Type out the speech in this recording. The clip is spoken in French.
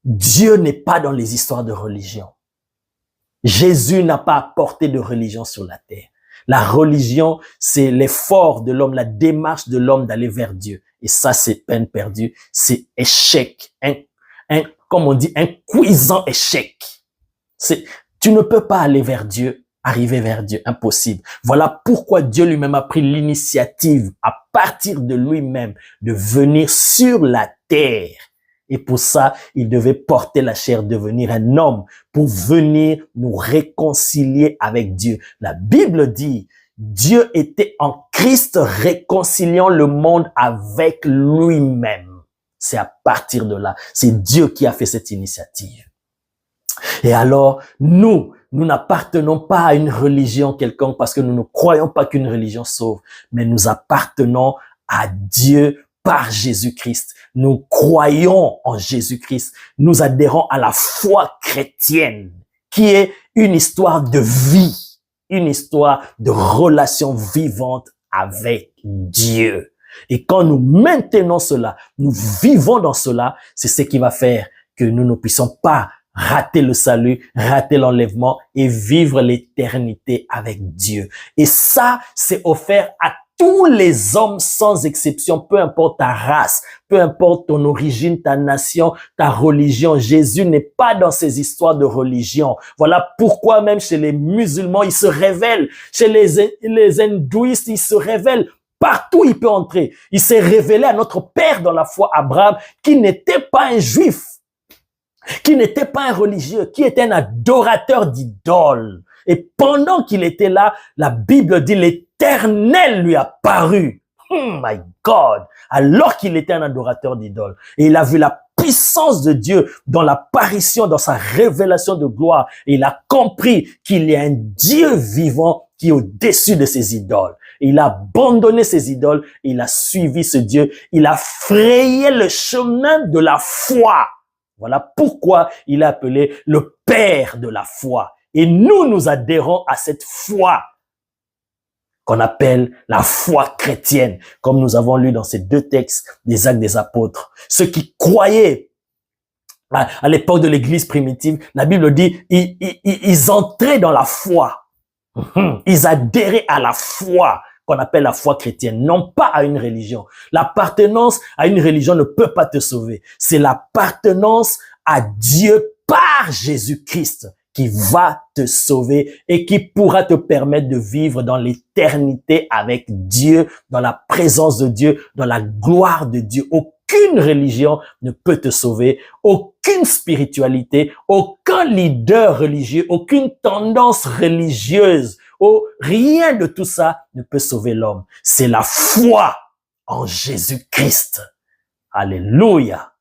Dieu n'est pas dans les histoires de religion. Jésus n'a pas apporté de religion sur la terre. La religion, c'est l'effort de l'homme, la démarche de l'homme d'aller vers Dieu. Et ça, c'est peine perdue, c'est échec, comme on dit, un cuisant échec. Tu ne peux pas aller vers Dieu, arriver vers Dieu, impossible. Voilà pourquoi Dieu lui-même a pris l'initiative, à partir de lui-même, de venir sur la terre. Et pour ça, il devait porter la chair, devenir un homme, pour venir nous réconcilier avec Dieu. La Bible dit, Dieu était en Christ réconciliant le monde avec lui-même. C'est à partir de là, c'est Dieu qui a fait cette initiative. Et alors, nous n'appartenons pas à une religion quelconque parce que nous ne croyons pas qu'une religion sauve, mais nous appartenons à Dieu par Jésus-Christ. Nous croyons en Jésus-Christ. Nous adhérons à la foi chrétienne, qui est une histoire de vie, une histoire de relation vivante avec Dieu. Et quand nous maintenons cela, nous vivons dans cela, c'est ce qui va faire que nous ne puissions pas rater le salut, rater l'enlèvement et vivre l'éternité avec Dieu. Et ça, c'est offert à tous les hommes sans exception, peu importe ta race, peu importe ton origine, ta nation, ta religion. Jésus n'est pas dans ces histoires de religion. Voilà pourquoi même chez les musulmans, il se révèle. Chez les hindouistes, il se révèle. Partout il peut entrer. Il s'est révélé à notre père dans la foi, Abraham, qui n'était pas un juif, qui n'était pas un religieux, qui était un adorateur d'idoles. Et pendant qu'il était là, la Bible dit l'Éternel lui a paru. Oh my God! Alors qu'il était un adorateur d'idoles. Et il a vu la puissance de Dieu dans l'apparition, dans sa révélation de gloire. Et il a compris qu'il y a un Dieu vivant qui est au-dessus de ses idoles. Et il a abandonné ses idoles, et il a suivi ce Dieu. Il a frayé le chemin de la foi. Voilà pourquoi il est appelé le Père de la foi. Et nous adhérons à cette foi qu'on appelle la foi chrétienne, comme nous avons lu dans ces deux textes des Actes des Apôtres. Ceux qui croyaient à l'époque de l'Église primitive, la Bible dit, ils entraient dans la foi. Ils adhéraient à la foi qu'on appelle la foi chrétienne, non pas à une religion. L'appartenance à une religion ne peut pas te sauver. C'est l'appartenance à Dieu par Jésus-Christ qui va te sauver et qui pourra te permettre de vivre dans l'éternité avec Dieu, dans la présence de Dieu, dans la gloire de Dieu. Aucune religion ne peut te sauver, aucune spiritualité, aucun leader religieux, aucune tendance religieuse, rien de tout ça ne peut sauver l'homme. C'est la foi en Jésus-Christ. Alléluia.